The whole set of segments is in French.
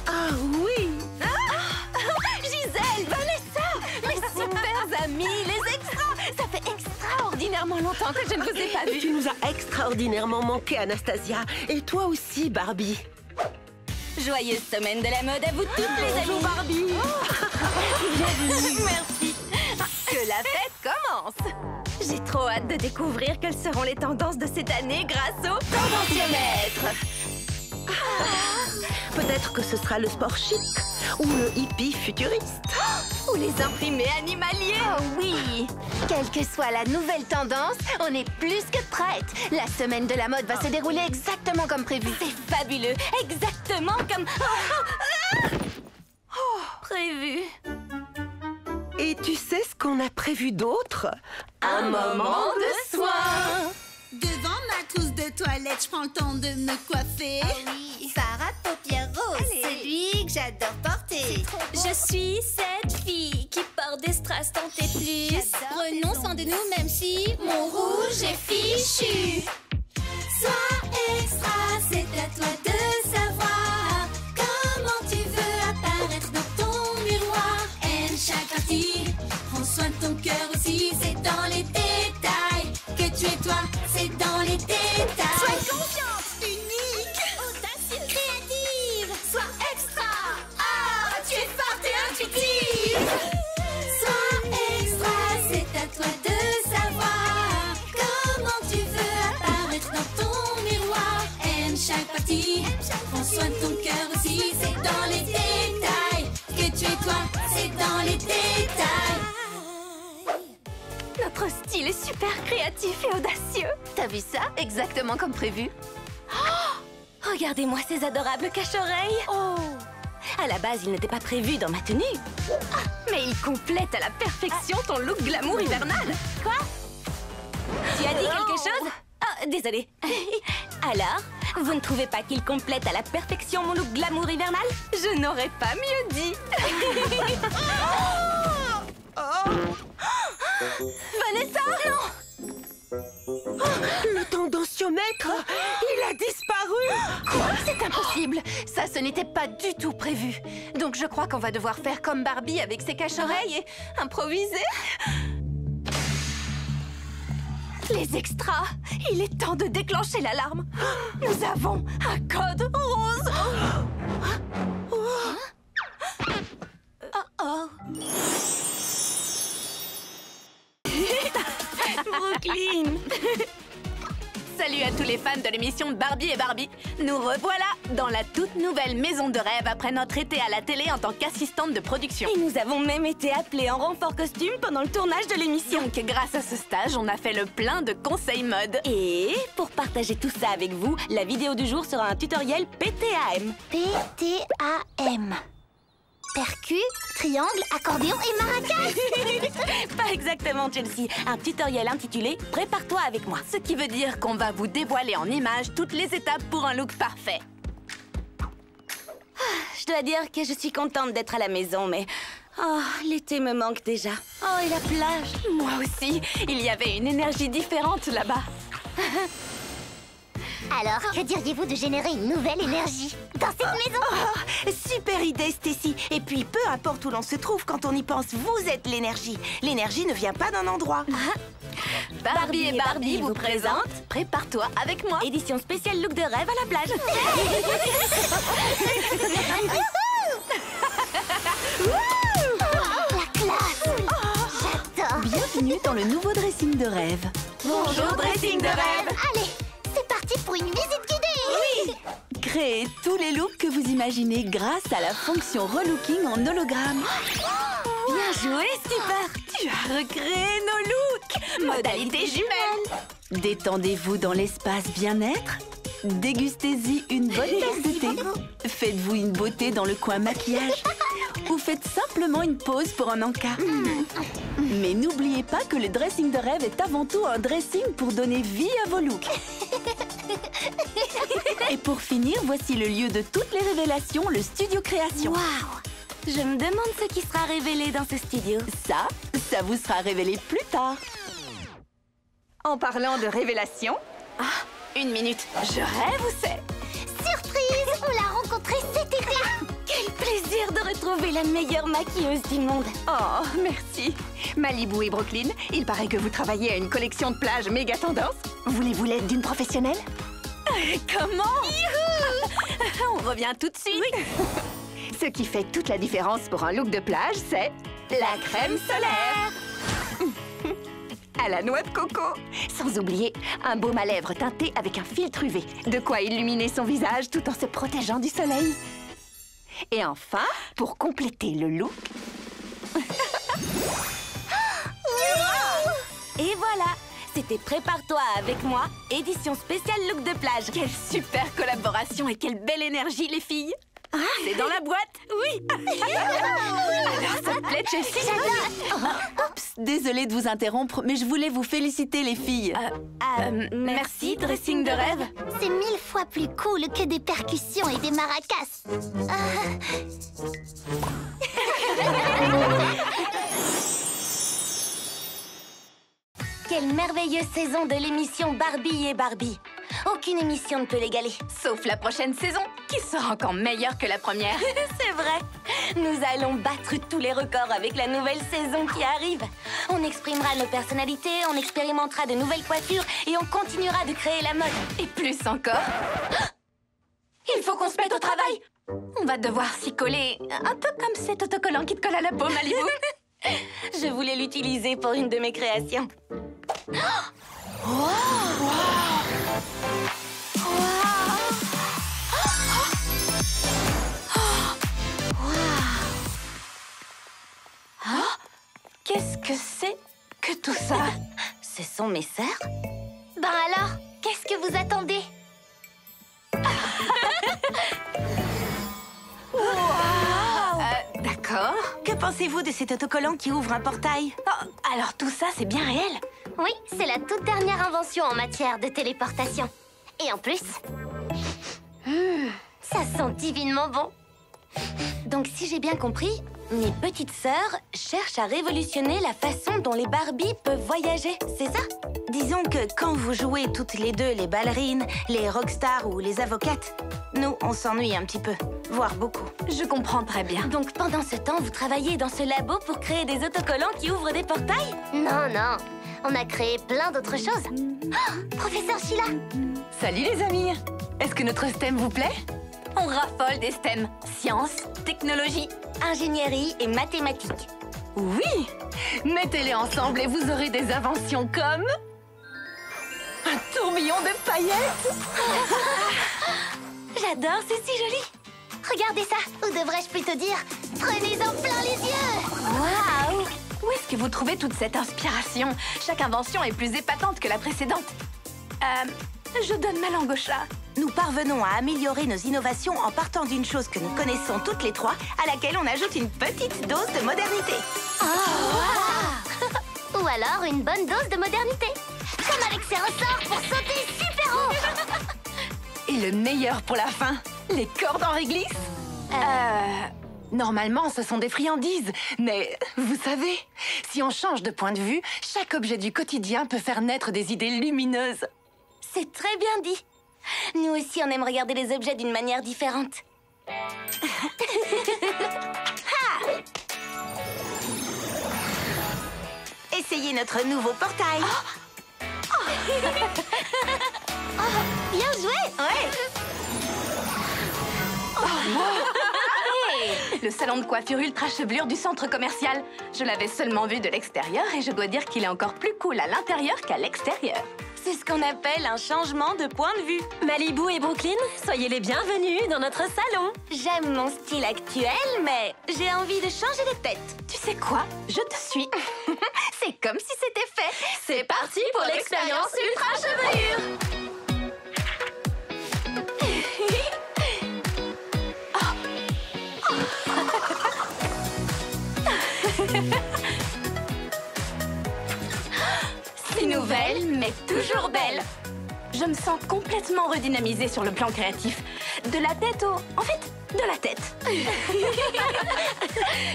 Ah oui! Gisèle, Vanessa, mes super amis, les extras. Ça fait extraordinairement longtemps que je ne vous ai pas Tu vus. nous as extraordinairement manqué, Anastasia. Et toi aussi, Barbie. Joyeuse semaine de la mode à vous toutes, les amis. Barbie! Bienvenue. Merci. Que la fête commence. J'ai trop hâte de découvrir quelles seront les tendances de cette année grâce au tendanciomètre. Peut-être que ce sera le sport chic ou le hippie futuriste. Ou les imprimés animaliers. Oh oui! Quelle que soit la nouvelle tendance, on est plus que prête. La semaine de la mode va se dérouler exactement comme prévu. C'est fabuleux. Exactement comme... prévu. Et tu sais ce qu'on a prévu d'autre? Un moment de soin. Devant ma trousse de toilette, je prends le temps de me coiffer. Sarah paupières roses, celui que j'adore porter. Je suis cette fille qui porte des strass tant et plus. Prenons soin de nous même si mon rouge est fichu. Sois extra, c'est à toi de savoir comment tu veux apparaître dans ton miroir. Aime chaque partie, prends soin de ton cœur aussi, c'est dans les détails que tu es toi, c'est dans les détails. Sois confiante, unique, audacieuse, créative, sois extra. Ah, tu es forte et intuitive. Sois extra, c'est à toi de savoir comment tu veux apparaître dans ton miroir. Aime chaque partie, prends soin de ton cœur aussi, c'est dans les détails que tu es toi, c'est dans les détails. Notre style est super créatif et audacieux. T'as vu ça? Exactement comme prévu. Regardez-moi ces adorables cache-oreilles. Oh! À la base, ils n'étaient pas prévus dans ma tenue. Ah, mais ils complètent à la perfection ton look glamour hivernal. Quoi? Tu as dit quelque chose? Ah, désolée. Alors, vous ne trouvez pas qu'il complète à la perfection mon look glamour hivernal? Je n'aurais pas mieux dit. Vanessa, non! Le tendanciomètre, il a disparu! Quoi? C'est impossible! Ça, ce n'était pas du tout prévu. Donc je crois qu'on va devoir faire comme Barbie avec ses cache-oreilles et improviser. Les extras, il est temps de déclencher l'alarme. Nous avons un code rose. Brooklyn. Salut à tous les fans de l'émission Barbie et Barbie. Nous revoilà dans la toute nouvelle maison de rêve après notre été à la télé en tant qu'assistante de production. Et nous avons même été appelés en renfort costume pendant le tournage de l'émission. Donc grâce à ce stage, on a fait le plein de conseils mode. Et pour partager tout ça avec vous, la vidéo du jour sera un tutoriel PTAM. PTAM. Percu, triangle, accordéon et maracas. Pas exactement, Chelsea. Un tutoriel intitulé « Prépare-toi avec moi ». Ce qui veut dire qu'on va vous dévoiler en images toutes les étapes pour un look parfait. Je dois dire que je suis contente d'être à la maison, mais... Oh, l'été me manque déjà. Oh, et la plage. Moi aussi, il y avait une énergie différente là-bas. Alors, que diriez-vous de générer une nouvelle énergie dans cette maison? Super idée, Stacy. Et puis, peu importe où l'on se trouve, quand on y pense, vous êtes l'énergie. L'énergie ne vient pas d'un endroit. Barbie et Barbie vous présentent Prépare-toi avec moi. Édition spéciale look de rêve à la plage. La classe! J'adore! Bienvenue dans le nouveau dressing de rêve. Bonjour, dressing de rêve. Allez, c'est parti pour une visite guidée! Créez tous les looks que vous imaginez grâce à la fonction relooking en hologramme. Bien joué, super. Tu as recréé nos looks. Modalité jumelle. Détendez-vous dans l'espace bien-être. Dégustez-y une bonne tasse de thé. Faites-vous une beauté dans le coin maquillage. Ou faites simplement une pause pour un encas. Mais n'oubliez pas que le dressing de rêve est avant tout un dressing pour donner vie à vos looks. Et pour finir, voici le lieu de toutes les révélations, le studio création. Waouh! Je me demande ce qui sera révélé dans ce studio. Ça vous sera révélé plus tard. En parlant de révélation, 1 minute. Je rêve ou c'est? Surprise, on l'a rencontrée cet été. Quel plaisir de retrouver la meilleure maquilleuse du monde. Oh, merci. Malibu et Brooklyn, il paraît que vous travaillez à une collection de plages méga tendance. Voulez-vous l'aide d'une professionnelle? Comment? On revient tout de suite. Ce qui fait toute la différence pour un look de plage, c'est la crème solaire. À la noix de coco. Sans oublier un baume à lèvres teinté avec un filtre UV. De quoi illuminer son visage tout en se protégeant du soleil. Et enfin, pour compléter le look... Et voilà, c'était Prépare-toi avec moi, édition spéciale look de plage. Quelle super collaboration et quelle belle énergie, les filles. C'est dans la boîte? Oui. Alors, ça te plaît, Jessie? Oups, désolée de vous interrompre, mais je voulais vous féliciter, les filles. Merci, dressing de rêve. C'est 1000 fois plus cool que des percussions et des maracas. Quelle merveilleuse saison de l'émission Barbie et Barbie. Aucune émission ne peut l'égaler. Sauf la prochaine saison, qui sera encore meilleure que la première. C'est vrai. Nous allons battre tous les records avec la nouvelle saison qui arrive. On exprimera nos personnalités, on expérimentera de nouvelles coiffures et on continuera de créer la mode. Et plus encore. Il faut qu'on se mette au travail. On va devoir s'y coller, un peu comme cet autocollant qui te colle à la peau, Malibu. Je voulais l'utiliser pour une de mes créations. Qu'est-ce que c'est que tout ça? Ce sont mes sœurs? Ben alors, qu'est-ce que vous attendez? D'accord. Que pensez-vous de cet autocollant qui ouvre un portail? Oh, alors tout ça, c'est bien réel? Oui, c'est la toute dernière invention en matière de téléportation. Et en plus... ça sent divinement bon. Donc si j'ai bien compris, mes petites sœurs cherchent à révolutionner la façon dont les Barbies peuvent voyager, c'est ça? Disons que quand vous jouez toutes les deux les ballerines, les rockstars ou les avocates, nous, on s'ennuie un petit peu, voire beaucoup. Je comprends très bien. Donc pendant ce temps, vous travaillez dans ce labo pour créer des autocollants qui ouvrent des portails? Non, non, on a créé plein d'autres choses. Oh, professeur Sheila! Salut les amis. Est-ce que notre STEM vous plaît? On raffole des STEM. Science, technologie. Ingénierie et mathématiques. Oui. Mettez-les ensemble et vous aurez des inventions comme... un tourbillon de paillettes. J'adore, c'est si joli. Regardez ça, ou devrais-je plutôt dire, prenez-en plein les yeux! Waouh! Où est-ce que vous trouvez toute cette inspiration? Chaque invention est plus épatante que la précédente. Je donne ma langue au chat. Nous parvenons à améliorer nos innovations en partant d'une chose que nous connaissons toutes les trois, à laquelle on ajoute une petite dose de modernité. Ou alors une bonne dose de modernité. Comme avec ses ressorts pour sauter super haut! Et le meilleur pour la fin, les cordes en réglisse. Normalement, ce sont des friandises, mais vous savez, si on change de point de vue, chaque objet du quotidien peut faire naître des idées lumineuses. C'est très bien dit. Nous aussi, on aime regarder les objets d'une manière différente. Essayez notre nouveau portail. Bien joué! Ouais. Le salon de coiffure ultra chevelure du centre commercial. Je l'avais seulement vu de l'extérieur et je dois dire qu'il est encore plus cool à l'intérieur qu'à l'extérieur. C'est ce qu'on appelle un changement de point de vue. Malibu et Brooklyn, soyez les bienvenus dans notre salon. J'aime mon style actuel, mais j'ai envie de changer de tête. Tu sais quoi? Je te suis. C'est comme si c'était fait. C'est parti pour l'expérience ultra chevelure. Si nouvelle, mais toujours belle. Je me sens complètement redynamisée sur le plan créatif. De la tête au... En fait, de la tête.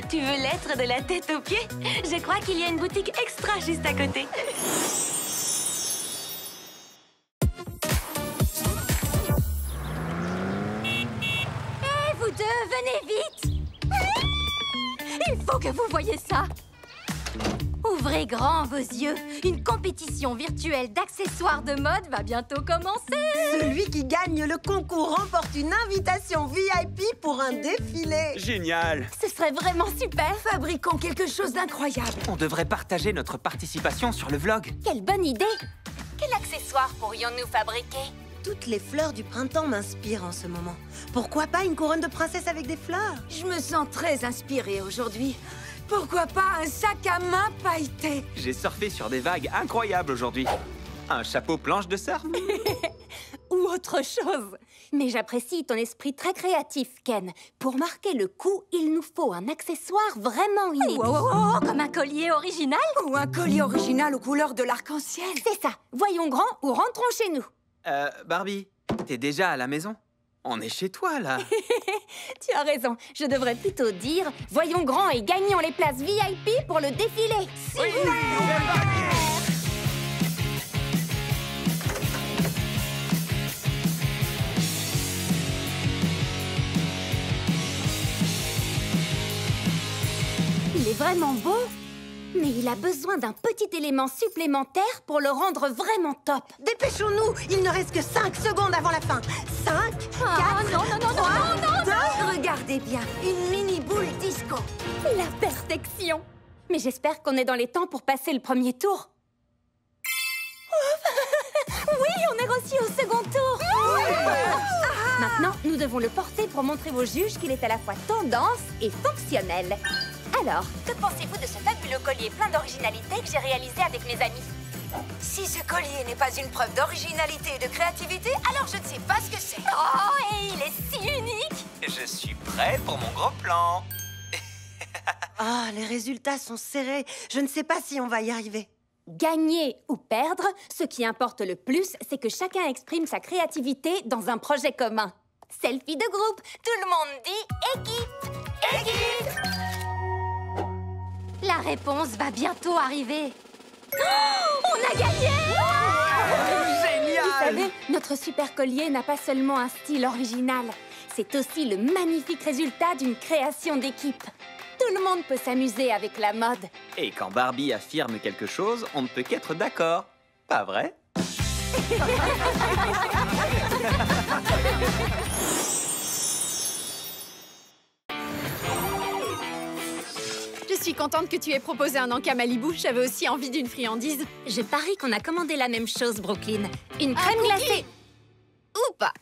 Tu veux l'être de la tête aux pieds? Je crois qu'il y a une boutique extra juste à côté. que vous voyez ça? Ouvrez grand vos yeux. Une compétition virtuelle d'accessoires de mode va bientôt commencer. Celui qui gagne le concours remporte une invitation VIP pour un défilé. Génial! Ce serait vraiment super. Fabriquons quelque chose d'incroyable. On devrait partager notre participation sur le vlog. Quelle bonne idée. Quel accessoire pourrions-nous fabriquer? Toutes les fleurs du printemps m'inspirent en ce moment. Pourquoi pas une couronne de princesse avec des fleurs? Je me sens très inspirée aujourd'hui. Pourquoi pas un sac à main pailleté? J'ai surfé sur des vagues incroyables aujourd'hui. Un chapeau planche de surf? Ou autre chose. Mais j'apprécie ton esprit très créatif, Ken. Pour marquer le coup, il nous faut un accessoire vraiment inédit. Comme un collier original? Ou un collier original aux couleurs de l'arc-en-ciel. C'est ça. Voyons grand ou rentrons chez nous. Barbie, t'es déjà à la maison? On est chez toi, là. Tu as raison. Je devrais plutôt dire voyons grand et gagnons les places VIP pour le défilé. Il est vraiment beau, mais il a besoin d'un petit élément supplémentaire pour le rendre vraiment top. Dépêchons-nous, il ne reste que 5 secondes avant la fin. 5, 4, non, 3, 2... Regardez bien, une mini boule disco. La perfection. Mais j'espère qu'on est dans les temps pour passer le premier tour. Oui, on est reçu au second tour. Maintenant, nous devons le porter pour montrer aux juges qu'il est à la fois tendance et fonctionnel. Alors, que pensez-vous de ce fabuleux collier plein d'originalité que j'ai réalisé avec mes amis? Si ce collier n'est pas une preuve d'originalité et de créativité, alors je ne sais pas ce que c'est. Oh, et il est si unique! Je suis prêt pour mon gros plan. Ah, les résultats sont serrés. Je ne sais pas si on va y arriver. Gagner ou perdre, ce qui importe le plus, c'est que chacun exprime sa créativité dans un projet commun. Selfie de groupe, tout le monde dit équipe! Équipe! La réponse va bientôt arriver. Oh, on a gagné! Génial! Vous savez, notre super collier n'a pas seulement un style original. C'est aussi le magnifique résultat d'une création d'équipe. Tout le monde peut s'amuser avec la mode. Et quand Barbie affirme quelque chose, on ne peut qu'être d'accord. Pas vrai? Je suis contente que tu aies proposé un encas Malibu. J'avais aussi envie d'une friandise. Je parie qu'on a commandé la même chose, Brooklyn. Une crème glacée. Ou pas.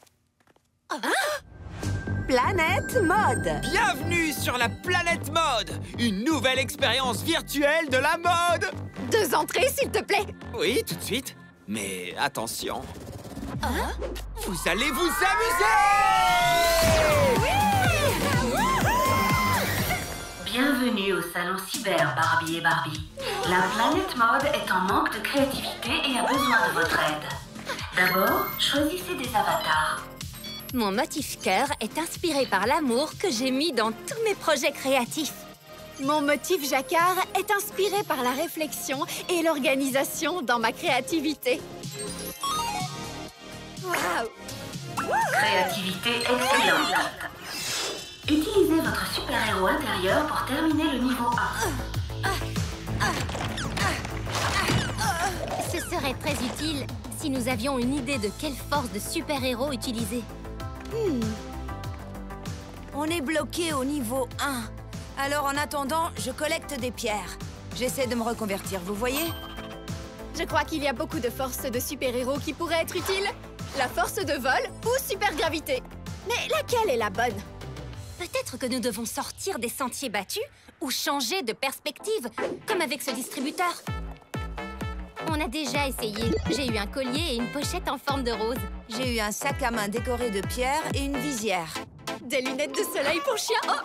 Planète Mode. Bienvenue sur la Planète Mode, une nouvelle expérience virtuelle de la mode. 2 entrées, s'il te plaît. Oui, tout de suite. Mais attention. Vous allez vous amuser! Bienvenue au salon cyber, Barbie et Barbie. La Planète Mode est en manque de créativité et a besoin de votre aide. D'abord, choisissez des avatars. Mon motif cœur est inspiré par l'amour que j'ai mis dans tous mes projets créatifs. Mon motif jacquard est inspiré par la réflexion et l'organisation dans ma créativité. Waouh! Créativité excellente. Utilisez votre super-héros intérieur pour terminer le niveau 1. Ce serait très utile si nous avions une idée de quelle force de super-héros utiliser. On est bloqué au niveau 1. Alors en attendant, je collecte des pierres. J'essaie de me reconvertir, vous voyez? Je crois qu'il y a beaucoup de forces de super-héros qui pourraient être utiles. La force de vol ou super-gravité. Mais laquelle est la bonne? Peut-être que nous devons sortir des sentiers battus ou changer de perspective, comme avec ce distributeur. On a déjà essayé. J'ai eu un collier et une pochette en forme de rose. J'ai eu un sac à main décoré de pierres et une visière. Des lunettes de soleil pour chien. Oh,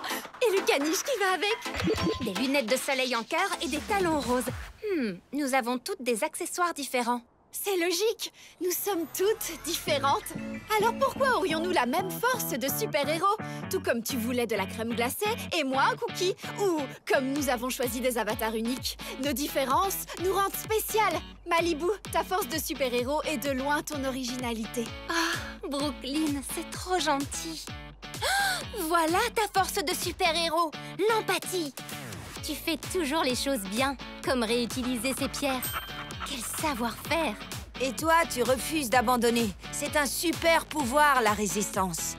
et le caniche qui va avec. Des lunettes de soleil en cœur et des talons roses. Nous avons toutes des accessoires différents. C'est logique. Nous sommes toutes différentes. Alors pourquoi aurions-nous la même force de super-héros? Tout comme tu voulais de la crème glacée et moi un cookie. Ou comme nous avons choisi des avatars uniques. Nos différences nous rendent spéciales. Malibu, ta force de super-héros est de loin ton originalité. Ah, Brooklyn, c'est trop gentil. Voilà ta force de super-héros, l'empathie. Tu fais toujours les choses bien, comme réutiliser ces pierres. Quel savoir-faire! Et toi, tu refuses d'abandonner. C'est un super pouvoir, la résistance.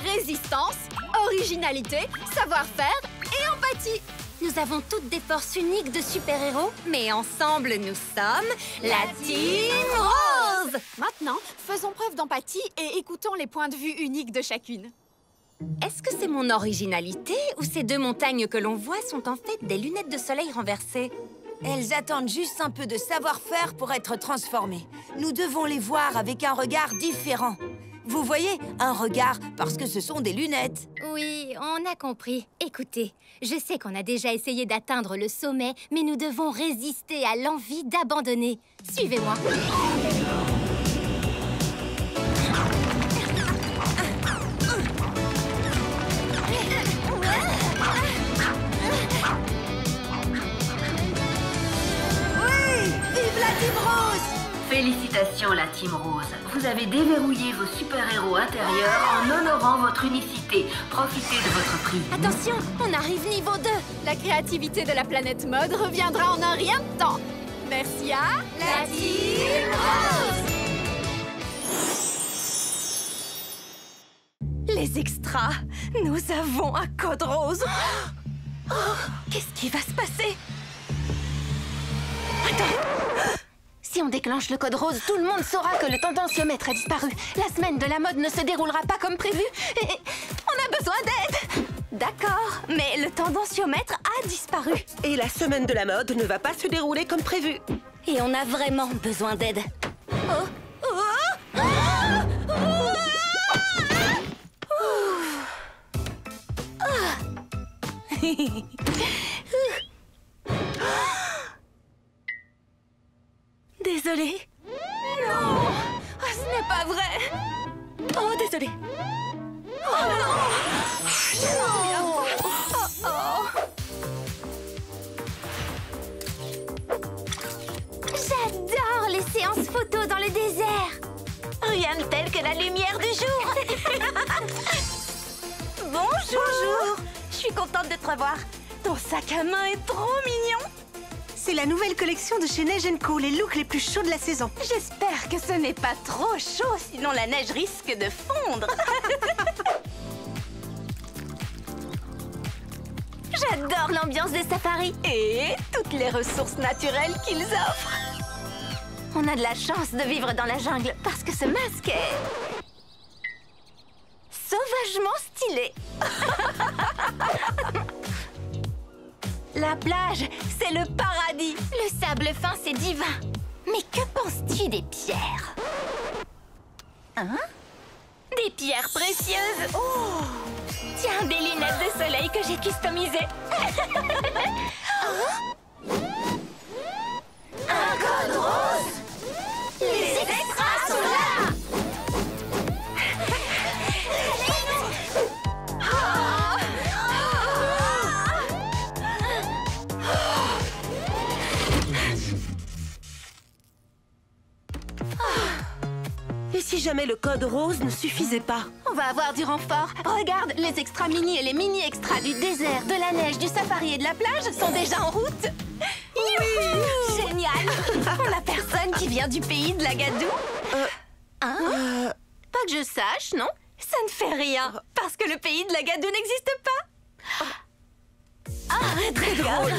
Résistance, originalité, savoir-faire et empathie. Nous avons toutes des forces uniques de super-héros, mais ensemble, nous sommes la Team Rose! Maintenant, faisons preuve d'empathie et écoutons les points de vue uniques de chacune. Est-ce que c'est mon originalité ou ces deux montagnes que l'on voit sont en fait des lunettes de soleil renversées? Elles attendent juste un peu de savoir-faire pour être transformées. Nous devons les voir avec un regard différent. Vous voyez, un regard parce que ce sont des lunettes. Oui, on a compris. Écoutez, je sais qu'on a déjà essayé d'atteindre le sommet, mais nous devons résister à l'envie d'abandonner. Suivez-moi. Vive la Team Rose! Félicitations la Team Rose. Vous avez déverrouillé vos super-héros intérieurs en honorant votre unicité. Profitez de votre prix. Attention, on arrive niveau 2. La créativité de la planète mode reviendra en un rien de temps. Merci à la Team Rose! Les extras, nous avons un code rose. Oh, qu'est-ce qui va se passer? Attends. Si on déclenche le code rose, tout le monde saura que le tendanciomètre a disparu. La semaine de la mode ne se déroulera pas comme prévu. Et on a besoin d'aide. D'accord, mais le tendanciomètre a disparu. Et la semaine de la mode ne va pas se dérouler comme prévu. Et on a vraiment besoin d'aide. Oh. Oh. Désolée. Non, ce n'est pas vrai. Oh, désolée. Oh non. J'adore les séances photos dans le désert. Rien de tel que la lumière du jour. Bonjour. Je suis contente de te revoir. Ton sac à main est trop mignon. C'est la nouvelle collection de chez Neige & Co, les looks les plus chauds de la saison. J'espère que ce n'est pas trop chaud, sinon la neige risque de fondre. J'adore l'ambiance des safaris et toutes les ressources naturelles qu'ils offrent. On a de la chance de vivre dans la jungle parce que ce masque est sauvagement stylé. La plage, c'est le paradis. Le sable fin, c'est divin. Mais que penses-tu des pierres? Hein? Des pierres précieuses. Oh! Tiens, des lunettes de soleil que j'ai customisées. Un code rose. Les extras sont là. Et si jamais le code rose ne suffisait pas? On va avoir du renfort. Regarde, les extras mini et les mini-extras du désert, de la neige, du safari et de la plage sont déjà en route. Oui! Génial! On a personne qui vient du pays de la gadoue? Hein? Pas que je sache, non? Ça ne fait rien, parce que le pays de la gadoue n'existe pas. Très drôle.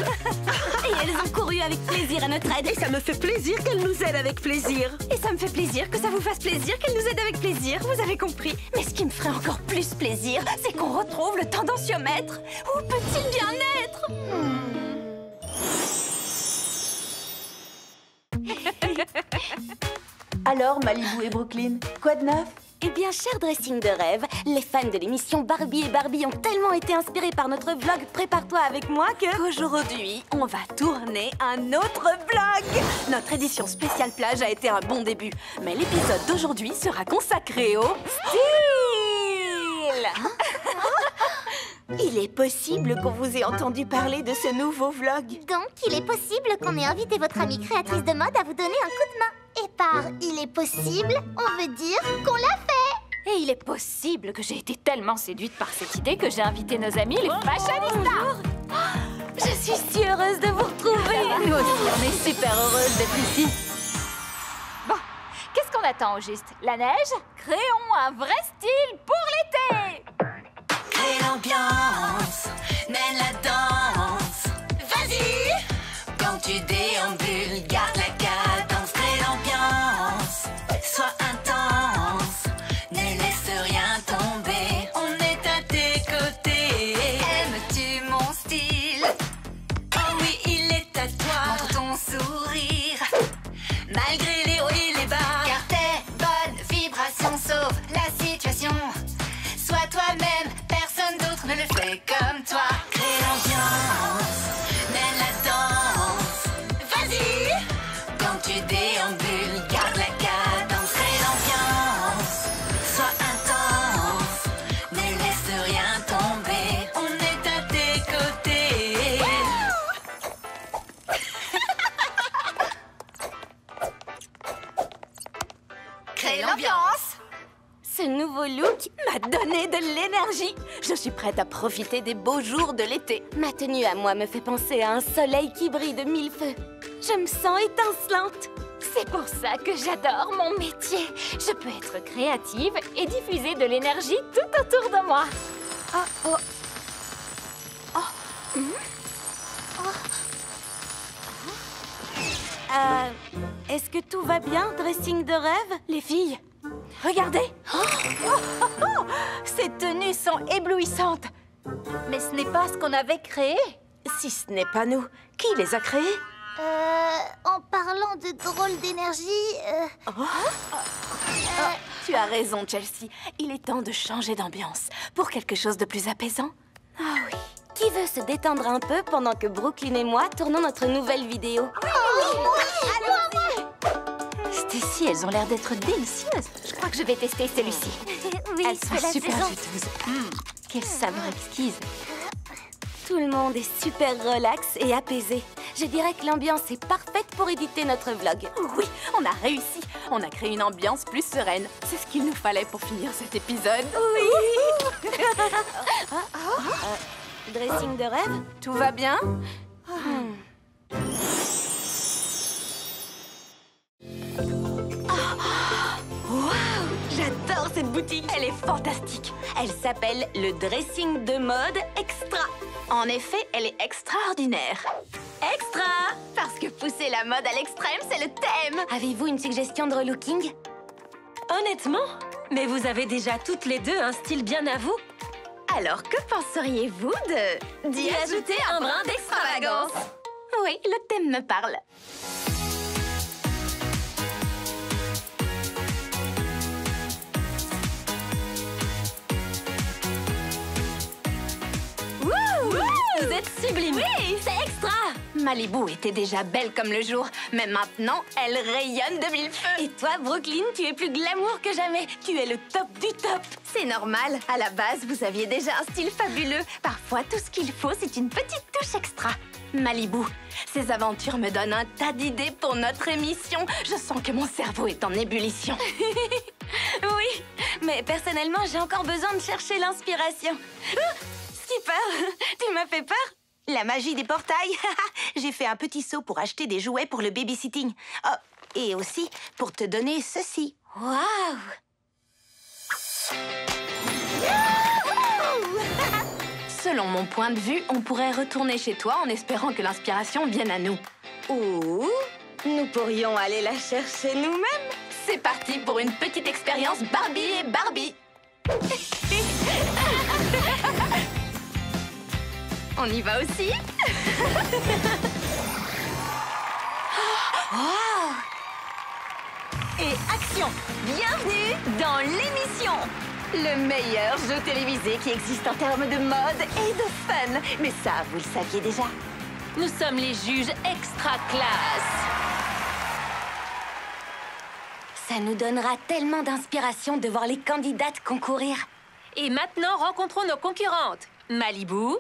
Et elles ont couru avec plaisir à notre aide. Et ça me fait plaisir qu'elles nous aident avec plaisir. Et ça me fait plaisir que ça vous fasse plaisir qu'elles nous aident avec plaisir, vous avez compris. Mais ce qui me ferait encore plus plaisir, c'est qu'on retrouve le tendanciomètre. Où peut-il bien être? Alors, Malibu et Brooklyn, quoi de neuf? Eh bien, cher dressing de rêve, les fans de l'émission Barbie et Barbie ont tellement été inspirés par notre vlog Prépare-toi avec moi qu'aujourd'hui, on va tourner un autre vlog. Notre édition spéciale plage a été un bon début, mais l'épisode d'aujourd'hui sera consacré au style. Il est possible qu'on vous ait entendu parler de ce nouveau vlog. Donc, il est possible qu'on ait invité votre amie créatrice de mode à vous donner un coup de main. Et par « il est possible », on veut dire qu'on l'a fait. Et il est possible que j'ai été tellement séduite par cette idée que j'ai invité nos amis les fashionistas. Je suis si heureuse de vous retrouver. Nous aussi, on est super heureuses d'être ici. Bon, qu'est-ce qu'on attend au juste? La neige? Créons un vrai style pour l'été! Crée l'ambiance, mène la danse. Vas-y! Quand tu déambules, garde la cadence. Crée l'ambiance, sois intense. Ne laisse rien tomber, on est à tes côtés. Aimes-tu mon style? Oh oui, il est à toi. Montre ton sourire, malgré les hauts et les bas. Car tes bonnes vibrations sauvent la situation. Sois toi-même, personne d'autre ne le fait comme toi. Crée l'ambiance, mène la danse. Vas-y! Quand tu déambules, garde la cadence. Crée l'ambiance, sois intense. Ne laisse rien tomber, on est à tes côtés. Crée l'ambiance. Ce nouveau look m'a donné de l'énergie. Je suis prête à profiter des beaux jours de l'été. Ma tenue à moi me fait penser à un soleil qui brille de mille feux. Je me sens étincelante. C'est pour ça que j'adore mon métier. Je peux être créative et diffuser de l'énergie tout autour de moi. Est-ce que tout va bien, dressing de rêve, les filles? Regardez! Ces tenues sont éblouissantes! Mais ce n'est pas ce qu'on avait créé. Si ce n'est pas nous, qui les a créées? En parlant de drôle d'énergie... Tu as raison, Chelsea. Il est temps de changer d'ambiance pour quelque chose de plus apaisant. Ah oui. Qui veut se détendre un peu pendant que Brooklyn et moi tournons notre nouvelle vidéo? Stacy, elles ont l'air d'être délicieuses. Je crois que je vais tester celui-ci. Oui, Elles sont super juteuses. Quelle saveur exquise. Tout le monde est super relax et apaisé. Je dirais que l'ambiance est parfaite pour éditer notre vlog. Oui, on a réussi. On a créé une ambiance plus sereine. C'est ce qu'il nous fallait pour finir cet épisode. Oui. Dressing de rêve? Tout va bien? Waouh! J'adore cette boutique! Elle est fantastique! Elle s'appelle le Dressing de mode Extra. En effet, elle est extraordinaire. Extra! Parce que pousser la mode à l'extrême, c'est le thème! Avez-vous une suggestion de relooking? Honnêtement? Mais vous avez déjà toutes les deux un style bien à vous. Alors, que penseriez-vous d'y ajouter un brin d'extravagance? Oui, le thème me parle. Vous êtes sublime! Oui, c'est extra! Malibu était déjà belle comme le jour, mais maintenant, elle rayonne de mille feux. Et toi, Brooklyn, tu es plus glamour que jamais. Tu es le top du top. C'est normal. À la base, vous aviez déjà un style fabuleux. Parfois, tout ce qu'il faut, c'est une petite touche extra. Malibu, ces aventures me donnent un tas d'idées pour notre émission. Je sens que mon cerveau est en ébullition. Oui, mais personnellement, j'ai encore besoin de chercher l'inspiration. Skipper, tu m'as fait peur? La magie des portails. J'ai fait un petit saut pour acheter des jouets pour le babysitting. Oh, et aussi pour te donner ceci. Waouh! Selon mon point de vue, on pourrait retourner chez toi en espérant que l'inspiration vienne à nous. Ou nous pourrions aller la chercher nous-mêmes. C'est parti pour une petite expérience Barbie et Barbie. On y va aussi? Wow! Et action! Bienvenue dans l'émission! Le meilleur jeu télévisé qui existe en termes de mode et de fun. Mais ça, vous le saviez déjà. Nous sommes les juges extra classe. Ça nous donnera tellement d'inspiration de voir les candidates concourir. Et maintenant, rencontrons nos concurrentes. Malibu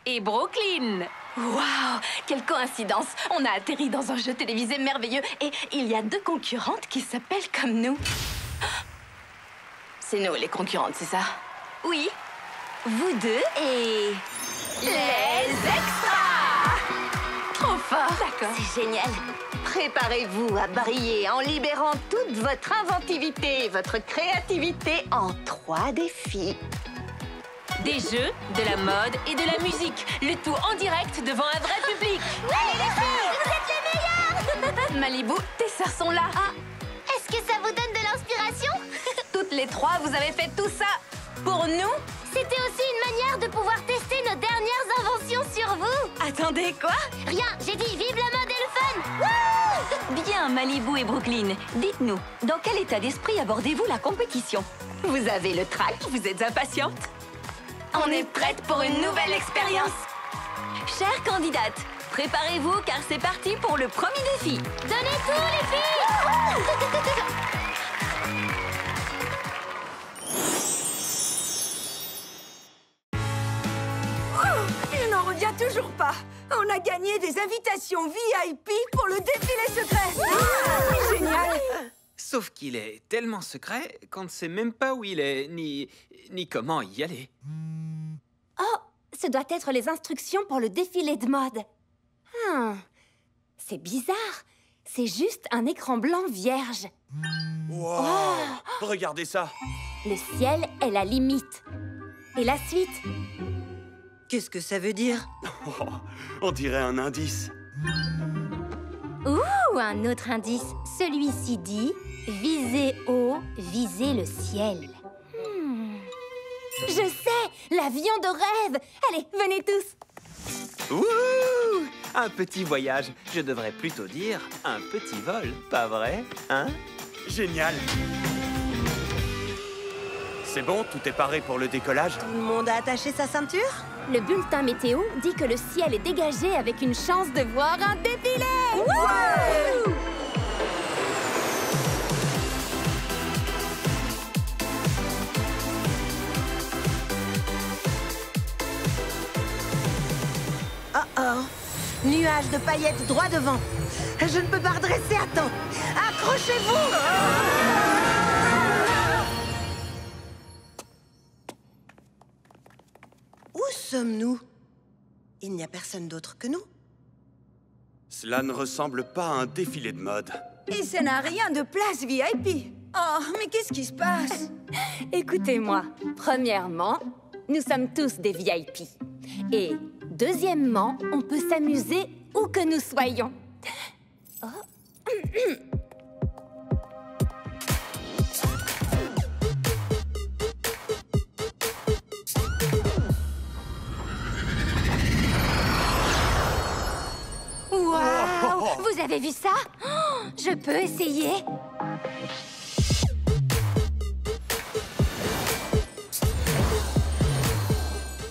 et Brooklyn. Waouh! Quelle coïncidence! On a atterri dans un jeu télévisé merveilleux et il y a deux concurrentes qui s'appellent comme nous. C'est nous, les concurrentes, c'est ça? Oui. Vous deux et... les extras! D'accord. C'est génial. Préparez-vous à briller en libérant toute votre inventivité et votre créativité en 3 défis. Des jeux, de la mode et de la musique. Le tout en direct devant un vrai public. Allez les filles, vous êtes les meilleures. Malibu, tes sœurs sont là. Est-ce que ça vous donne de l'inspiration? Toutes les 3, vous avez fait tout ça pour nous? C'était aussi une manière de pouvoir tester nos dernières inventions sur vous. Attendez, quoi? Rien, j'ai dit vive la mode et le fun. Bien, Malibu et Brooklyn, dites-nous, dans quel état d'esprit abordez-vous la compétition? Vous avez le trac? Vous êtes impatiente? On est prête pour une nouvelle expérience. Chères candidates, préparez-vous car c'est parti pour le premier défi. Donnez tout les filles. Je n'en reviens toujours pas. On a gagné des invitations VIP pour le défilé secret. Génial. Sauf qu'il est tellement secret qu'on ne sait même pas où il est, ni comment y aller. Oh, ce doit être les instructions pour le défilé de mode. C'est bizarre. C'est juste un écran blanc vierge. Wow. Regardez ça. Le ciel est la limite. Et la suite? Qu'est-ce que ça veut dire? Oh, on dirait un indice. Ouh, un autre indice. Celui-ci dit « Visez haut, visez le ciel ». Je sais, l'avion de rêve. Allez, venez tous. Ouh! Un petit voyage. Je devrais plutôt dire un petit vol, pas vrai, hein? Génial. C'est bon, tout est paré pour le décollage? Tout le monde a attaché sa ceinture? Le bulletin météo dit que le ciel est dégagé avec une chance de voir un défilé. Wouh! Oh, nuage de paillettes droit devant. Je ne peux pas redresser à temps. Accrochez-vous! Où sommes-nous? Il n'y a personne d'autre que nous. Cela ne ressemble pas à un défilé de mode. Et ça n'a rien de place VIP. Oh, mais qu'est-ce qui se passe? Écoutez-moi. Premièrement, nous sommes tous des VIP. Et deuxièmement, on peut s'amuser où que nous soyons. Oh. Waouh! Vous avez vu ça? Oh, je peux essayer?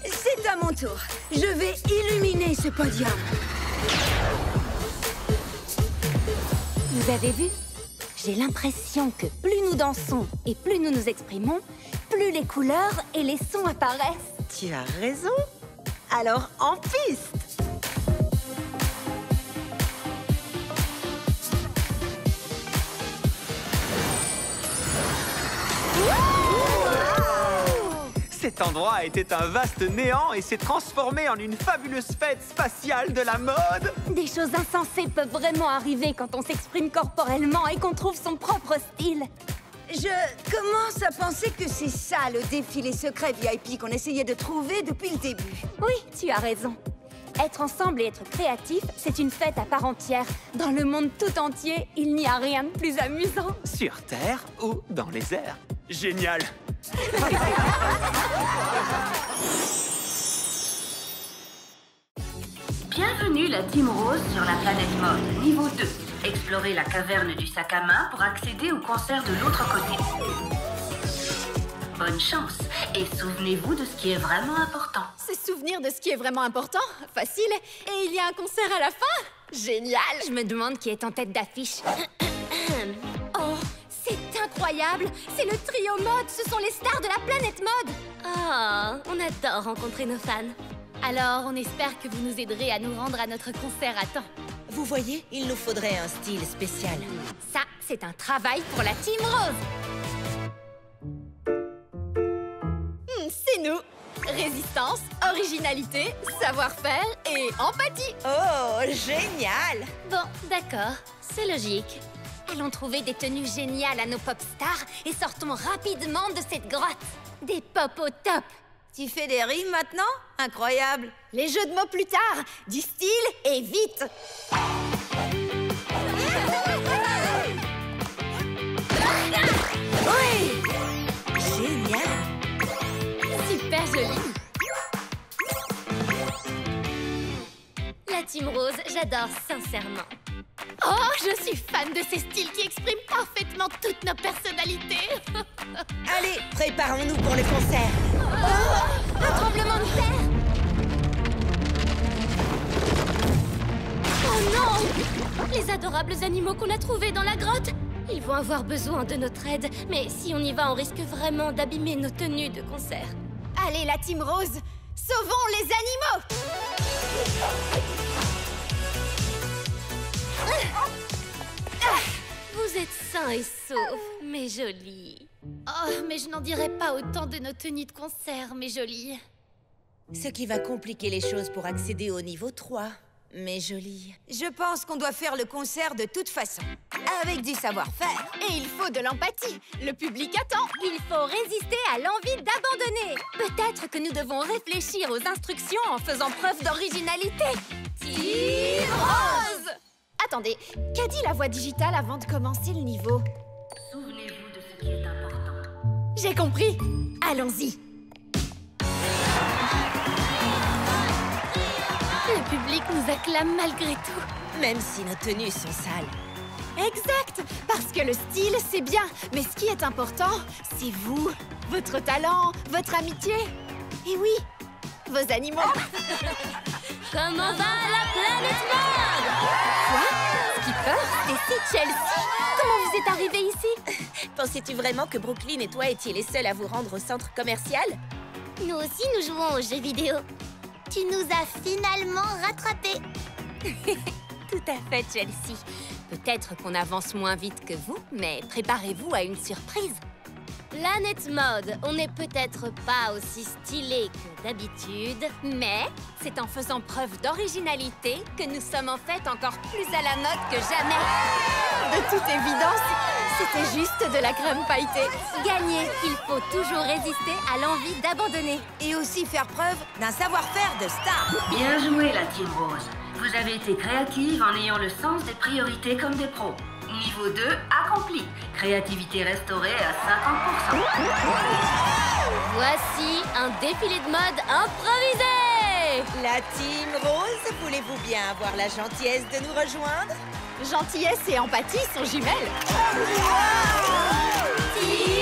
C'est à mon tour. Je vais illuminer ce podium. Vous avez vu? J'ai l'impression que plus nous dansons et plus nous nous exprimons, plus les couleurs et les sons apparaissent. Tu as raison. Alors, en piste! Cet endroit était un vaste néant et s'est transformé en une fabuleuse fête spatiale de la mode. Des choses insensées peuvent vraiment arriver quand on s'exprime corporellement et qu'on trouve son propre style. Je commence à penser que c'est ça le défilé secret VIP qu'on essayait de trouver depuis le début. Oui, tu as raison. Être ensemble et être créatif, c'est une fête à part entière. Dans le monde tout entier, il n'y a rien de plus amusant. Sur Terre ou dans les airs. Génial. Bienvenue la Team Rose sur la planète mode, niveau 2. Explorez la caverne du sac à main pour accéder au concert de l'autre côté. Bonne chance et souvenez-vous de ce qui est vraiment important. Se souvenir de ce qui est vraiment important? Facile. Et il y a un concert à la fin? Génial! Je me demande qui est en tête d'affiche. Oh, c'est incroyable! C'est le trio mode! Ce sont les stars de la planète mode! Oh, on adore rencontrer nos fans. Alors, on espère que vous nous aiderez à nous rendre à notre concert à temps. Vous voyez, il nous faudrait un style spécial. Ça, c'est un travail pour la Team Rose. C'est nous! Résistance, original originalité, savoir-faire et empathie. Oh, génial! Bon, d'accord, c'est logique. Allons trouver des tenues géniales à nos pop stars et sortons rapidement de cette grotte. Des pop au top. Tu fais des rimes maintenant? Incroyable! Les jeux de mots plus tard. Du style et vite. Oui! Génial! Super joli. La Team Rose, j'adore sincèrement. Oh, je suis fan de ces styles qui expriment parfaitement toutes nos personnalités. Allez, préparons-nous pour le concert. Oh, un tremblement de terre. Oh non! Les adorables animaux qu'on a trouvés dans la grotte. Ils vont avoir besoin de notre aide, mais si on y va, on risque vraiment d'abîmer nos tenues de concert. Allez, la Team Rose, sauvons les animaux. Vous êtes sains et saufs, mes jolis. Oh, mais je n'en dirais pas autant de nos tenues de concert, mes jolies. Ce qui va compliquer les choses pour accéder au niveau 3, mes jolies. Je pense qu'on doit faire le concert de toute façon, avec du savoir-faire. Et il faut de l'empathie. Le public attend. Il faut résister à l'envie d'abandonner. Peut-être que nous devons réfléchir aux instructions en faisant preuve d'originalité. Team Rose! Attendez, qu'a dit la voix digitale avant de commencer le niveau? Souvenez-vous de ce qui est important. J'ai compris. Allons-y. Le public nous acclame malgré tout. Même si nos tenues sont sales. Exact. Parce que le style, c'est bien. Mais ce qui est important, c'est vous. Votre talent, votre amitié. Et oui, vos animaux. Comment va la planète mode? Quoi? Skipper? Et c'est Chelsea? Comment vous êtes arrivés ici? Pensais-tu vraiment que Brooklyn et toi étiez les seuls à vous rendre au centre commercial? Nous aussi, nous jouons aux jeux vidéo. Tu nous as finalement rattrapés. Tout à fait, Chelsea. Peut-être qu'on avance moins vite que vous, mais préparez-vous à une surprise. Planète Mode, on n'est peut-être pas aussi stylé que d'habitude, mais c'est en faisant preuve d'originalité que nous sommes en fait encore plus à la mode que jamais. De toute évidence, c'était juste de la crème pailletée. Gagner, il faut toujours résister à l'envie d'abandonner. Et aussi faire preuve d'un savoir-faire de star. Bien joué, la Team Rose. Vous avez été créative en ayant le sens des priorités comme des pros. Niveau 2 accompli. Créativité restaurée à 50%. Voici un défilé de mode improvisé. La Team Rose, voulez-vous bien avoir la gentillesse de nous rejoindre? Gentillesse et empathie sont jumelles. Team